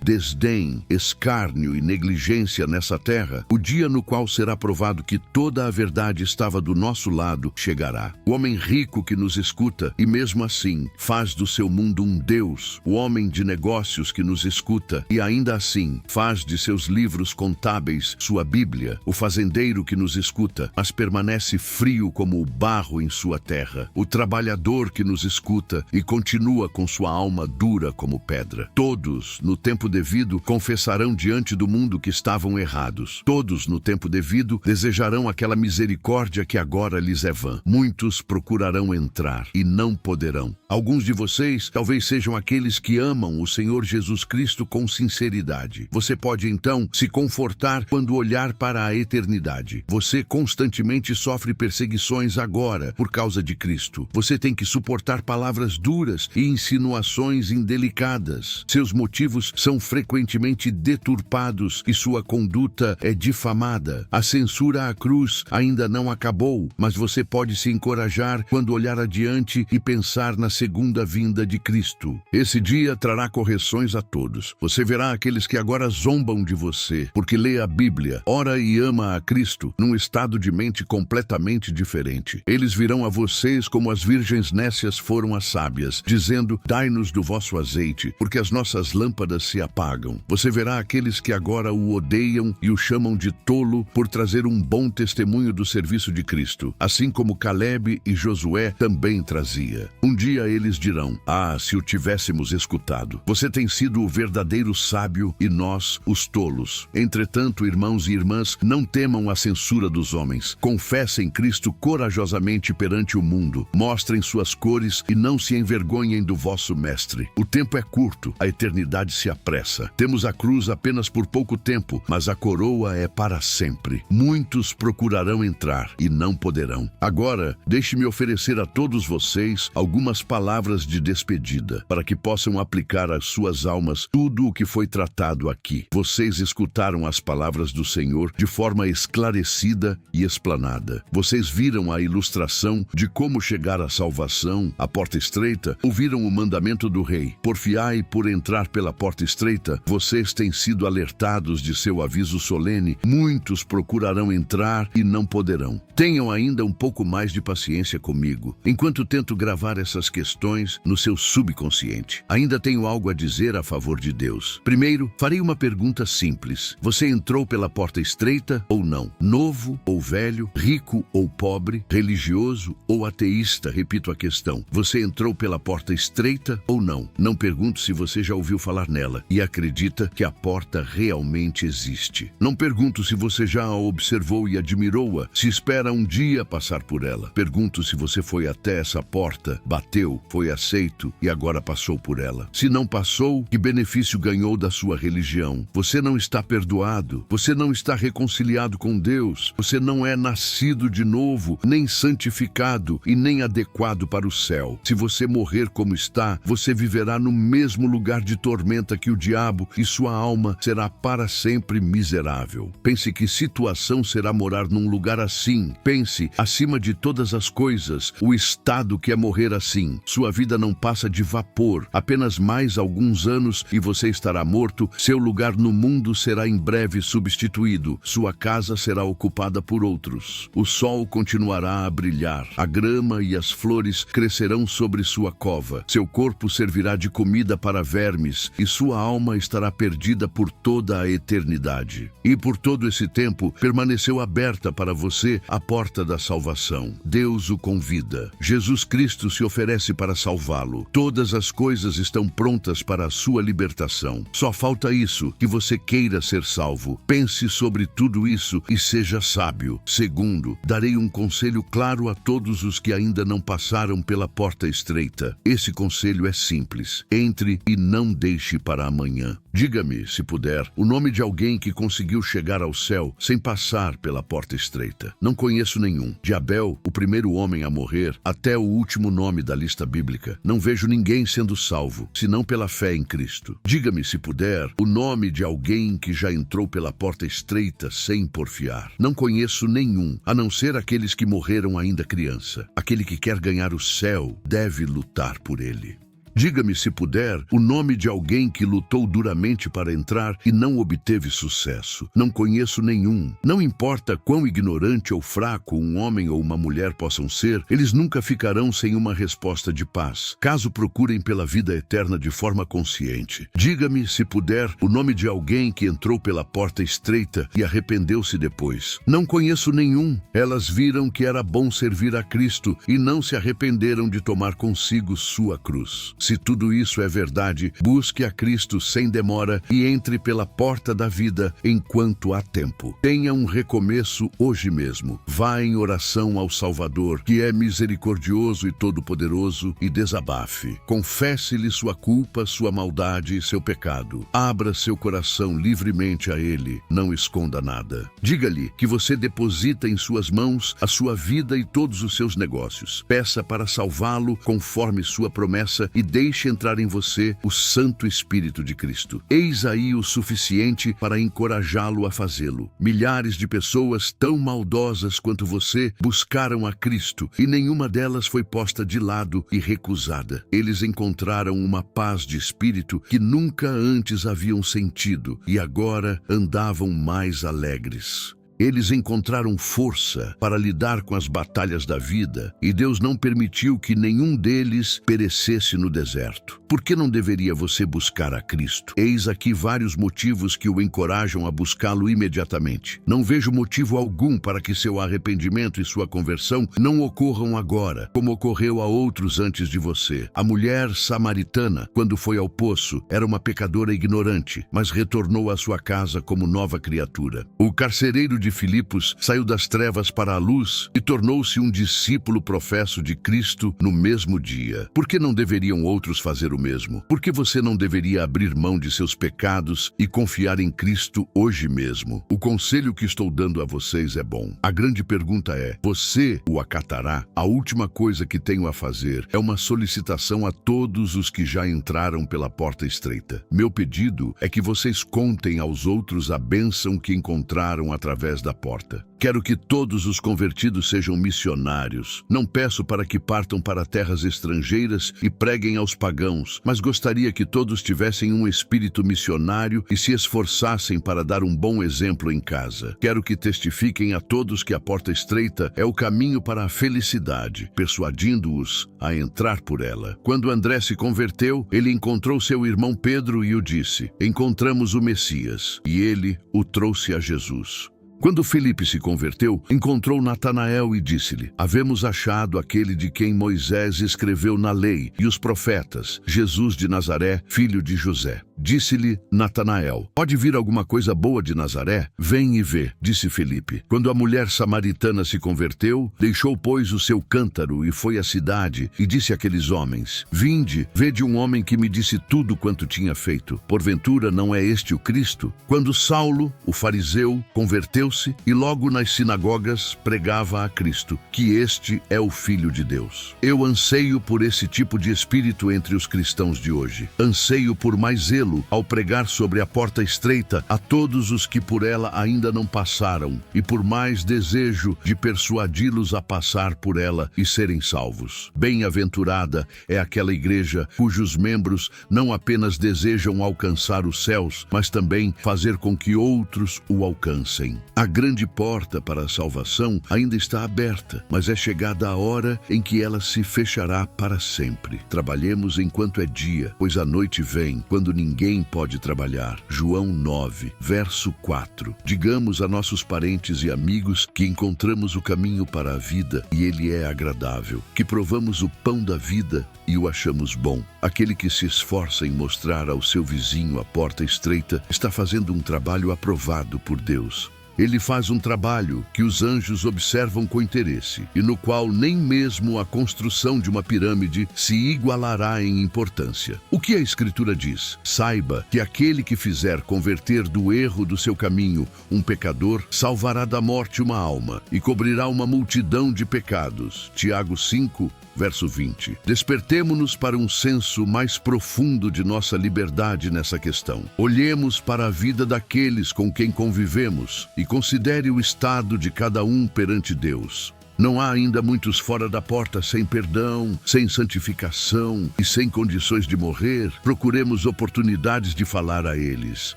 desdém, escárnio e negligência nessa terra. O dia no qual será provado que toda a verdade estava do nosso lado chegará. O homem rico que nos escuta e mesmo assim faz do seu mundo um Deus, o homem de negócios que nos escuta e ainda assim faz de seus livros contábeis sua Bíblia, o fazendeiro que nos escuta, mas permanece frio como o barro em sua terra, o trabalhador que nos escuta e continua com sua alma dura como pedra. Todos, no tempo devido, confessarão diante do mundo que estavam errados. Todos, no tempo devido, desejarão aquela misericórdia que agora lhes é vã. Muitos procurarão entrar e não poderão. Alguns de vocês talvez sejam aqueles que amam o Senhor Jesus Cristo com sinceridade. Você pode então se confortar quando olhar para a eternidade. Você constantemente sofre perseguições agora por causa de Cristo. Você tem que suportar palavras duras e insinuações indelicadas. Seus motivos são frequentemente deturpados e sua conduta é difamada. A censura à cruz ainda não acabou, mas você pode se encorajar quando olhar adiante e pensar na segunda vinda de Cristo. Esse dia trará correções a todos. Você verá aqueles que agora zombam de você, porque lê a Bíblia, ora e ama a Cristo, num estado de mente completamente diferente. Eles virão a vocês como as virgens nécias foram às sábias, dizendo: dai-nos do vosso azeite, porque as nossas lâmpadas se apagam. Você verá aqueles que agora o odeiam e o chamam de tolo por trazer um bom testemunho do serviço de Cristo, assim como Caleb e Josué também trazia. Um dia eles dirão: ah, se o tivéssemos escutado. Você tem sido o verdadeiro sábio e nós, os tolos. Entretanto, irmãos e irmãs, não temam a censura dos homens. Confessem Cristo corajosamente perante o mundo. Mostrem suas cores e não se envergonhem do vosso mestre. O tempo é curto, a eternidade se apressa. Temos a cruz apenas por pouco tempo, mas a coroa é para sempre. Muitos procurarão entrar e não poderão. Agora, deixe-me oferecer a todos vocês algumas palavras de despedida, para que possam aplicar às suas almas tudo o que foi tratado aqui. Vocês escutaram as palavras do Senhor de forma esclarecida e explanada. Vocês viram a ilustração de como chegar à salvação, a porta estreita, ouviram o mandamento do rei: porfiai por entrar pela porta estreita. Vocês têm sido alertados de seu aviso solene. Muitos procurarão entrar e não poderão. Tenham ainda um pouco mais de paciência comigo, enquanto tento gravar essas questões no seu subconsciente. Ainda tenho algo a dizer a favor de Deus. Primeiro, farei uma pergunta simples. Você entrou pela porta estreita ou não? Novo ou velho? Rico ou pobre? Religioso ou ateísta? Repito a questão. Você entrou pela porta estreita ou não? Não pergunto se você já ouviu falar nela e acredita que a porta realmente existe. Não pergunto se você já a observou e admirou-a, se espera um dia passar por ela. Pergunto se você foi até essa porta, bateu, foi aceito e agora passou por ela. Se não passou, que benefício ganhou da sua religião? Você não está perdoado, você não está reconciliado com Deus, você não é nascido de novo, nem santificado e nem adequado para o céu. Se você morrer como está, você viverá no mesmo lugar de tormenta que o diabo e sua alma será para sempre miserável. Pense que situação será morar num lugar assim. Pense, acima de todas as coisas, o estado que é morrer assim. Sua vida não passa de vapor. Apenas mais alguns anos e você estará morto. Seu lugar no mundo será em breve substituído. Sua casa será ocupada por outros. O sol continuará continuará a brilhar. A grama e as flores crescerão sobre sua cova. Seu corpo servirá de comida para vermes e sua alma estará perdida por toda a eternidade. E por todo esse tempo permaneceu aberta para você a porta da salvação. Deus o convida. Jesus Cristo se oferece para salvá-lo. Todas as coisas estão prontas para a sua libertação. Só falta isso, que você queira ser salvo. Pense sobre tudo isso e seja sábio. Segundo, darei um conselho claro a todos os que ainda não passaram pela porta estreita. Esse conselho é simples. Entre e não deixe para amanhã. Diga-me, se puder, o nome de alguém que conseguiu chegar ao céu sem passar pela porta estreita. Não conheço nenhum. De Abel, o primeiro homem a morrer, até o último nome da lista bíblica. Não vejo ninguém sendo salvo, senão pela fé em Cristo. Diga-me, se puder, o nome de alguém que já entrou pela porta estreita sem porfiar. Não conheço nenhum, a não ser aqueles que morreram ainda criança. Aquele que quer ganhar o céu deve lutar por ele. Diga-me, se puder, o nome de alguém que lutou duramente para entrar e não obteve sucesso. Não conheço nenhum. Não importa quão ignorante ou fraco um homem ou uma mulher possam ser, eles nunca ficarão sem uma resposta de paz, caso procurem pela vida eterna de forma consciente. Diga-me, se puder, o nome de alguém que entrou pela porta estreita e arrependeu-se depois. Não conheço nenhum. Elas viram que era bom servir a Cristo e não se arrependeram de tomar consigo sua cruz. Se tudo isso é verdade, busque a Cristo sem demora e entre pela porta da vida enquanto há tempo. Tenha um recomeço hoje mesmo. Vá em oração ao Salvador, que é misericordioso e todo-poderoso, e desabafe. Confesse-lhe sua culpa, sua maldade e seu pecado. Abra seu coração livremente a Ele. Não esconda nada. Diga-lhe que você deposita em suas mãos a sua vida e todos os seus negócios. Peça para salvá-lo conforme sua promessa e deixe entrar em você o Santo Espírito de Cristo. Eis aí o suficiente para encorajá-lo a fazê-lo. Milhares de pessoas tão maldosas quanto você buscaram a Cristo e nenhuma delas foi posta de lado e recusada. Eles encontraram uma paz de espírito que nunca antes haviam sentido e agora andavam mais alegres. Eles encontraram força para lidar com as batalhas da vida e Deus não permitiu que nenhum deles perecesse no deserto. Por que não deveria você buscar a Cristo? Eis aqui vários motivos que o encorajam a buscá-lo imediatamente. Não vejo motivo algum para que seu arrependimento e sua conversão não ocorram agora, como ocorreu a outros antes de você. A mulher samaritana, quando foi ao poço, era uma pecadora ignorante, mas retornou à sua casa como nova criatura. O carcereiro de Filipos saiu das trevas para a luz e tornou-se um discípulo professo de Cristo no mesmo dia. Por que não deveriam outros fazer o mesmo? Por que você não deveria abrir mão de seus pecados e confiar em Cristo hoje mesmo? O conselho que estou dando a vocês é bom. A grande pergunta é: você o acatará? A última coisa que tenho a fazer é uma solicitação a todos os que já entraram pela porta estreita. Meu pedido é que vocês contem aos outros a bênção que encontraram através da porta. Quero que todos os convertidos sejam missionários. Não peço para que partam para terras estrangeiras e preguem aos pagãos, mas gostaria que todos tivessem um espírito missionário e se esforçassem para dar um bom exemplo em casa. Quero que testifiquem a todos que a porta estreita é o caminho para a felicidade, persuadindo-os a entrar por ela. Quando André se converteu, ele encontrou seu irmão Pedro e o disse: "Encontramos o Messias", e ele o trouxe a Jesus. Quando Filipe se converteu, encontrou Natanael e disse-lhe: "Havemos achado aquele de quem Moisés escreveu na lei e os profetas, Jesus de Nazaré, filho de José." Disse-lhe Natanael: "Pode vir alguma coisa boa de Nazaré? Vem e vê", disse Filipe. Quando a mulher samaritana se converteu, deixou, pois, o seu cântaro e foi à cidade e disse àqueles homens: "Vinde, vede um homem que me disse tudo quanto tinha feito. Porventura não é este o Cristo?" Quando Saulo, o fariseu, converteu-se e logo nas sinagogas pregava a Cristo, que este é o Filho de Deus. Eu anseio por esse tipo de espírito entre os cristãos de hoje. Anseio por mais zelo apelo ao pregar sobre a porta estreita a todos os que por ela ainda não passaram, e por mais desejo de persuadi-los a passar por ela e serem salvos. Bem-aventurada é aquela igreja cujos membros não apenas desejam alcançar os céus, mas também fazer com que outros o alcancem. A grande porta para a salvação ainda está aberta, mas é chegada a hora em que ela se fechará para sempre. Trabalhemos enquanto é dia, pois a noite vem, quando ninguém pode trabalhar. João 9, verso 4. Digamos a nossos parentes e amigos que encontramos o caminho para a vida e ele é agradável, que provamos o pão da vida e o achamos bom. Aquele que se esforça em mostrar ao seu vizinho a porta estreita está fazendo um trabalho aprovado por Deus. Ele faz um trabalho que os anjos observam com interesse e no qual nem mesmo a construção de uma pirâmide se igualará em importância. O que a Escritura diz? Saiba que aquele que fizer converter do erro do seu caminho um pecador, salvará da morte uma alma e cobrirá uma multidão de pecados. Tiago 5, verso 20. Despertemo-nos para um senso mais profundo de nossa liberdade nessa questão. Olhemos para a vida daqueles com quem convivemos e considere o estado de cada um perante Deus. Não há ainda muitos fora da porta sem perdão, sem santificação e sem condições de morrer. Procuremos oportunidades de falar a eles.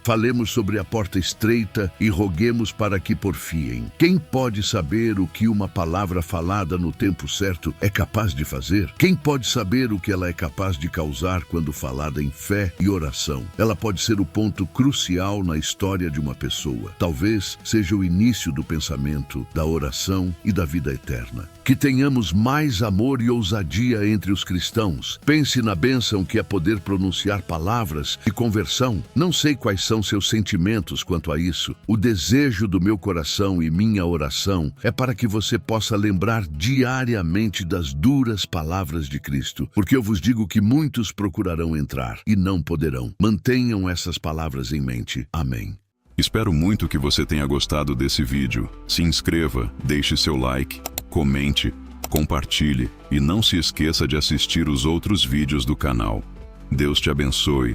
Falemos sobre a porta estreita e roguemos para que porfiem. Quem pode saber o que uma palavra falada no tempo certo é capaz de fazer? Quem pode saber o que ela é capaz de causar quando falada em fé e oração? Ela pode ser o ponto crucial na história de uma pessoa. Talvez seja o início do pensamento, da oração e da vida eterna. Que tenhamos mais amor e ousadia entre os cristãos. Pense na bênção que é poder pronunciar palavras de conversão. Não sei quais são seus sentimentos quanto a isso. O desejo do meu coração e minha oração é para que você possa lembrar diariamente das duras palavras de Cristo, porque eu vos digo que muitos procurarão entrar e não poderão. Mantenham essas palavras em mente. Amém. Espero muito que você tenha gostado desse vídeo. Se inscreva, deixe seu like, comente, compartilhe e não se esqueça de assistir os outros vídeos do canal. Deus te abençoe.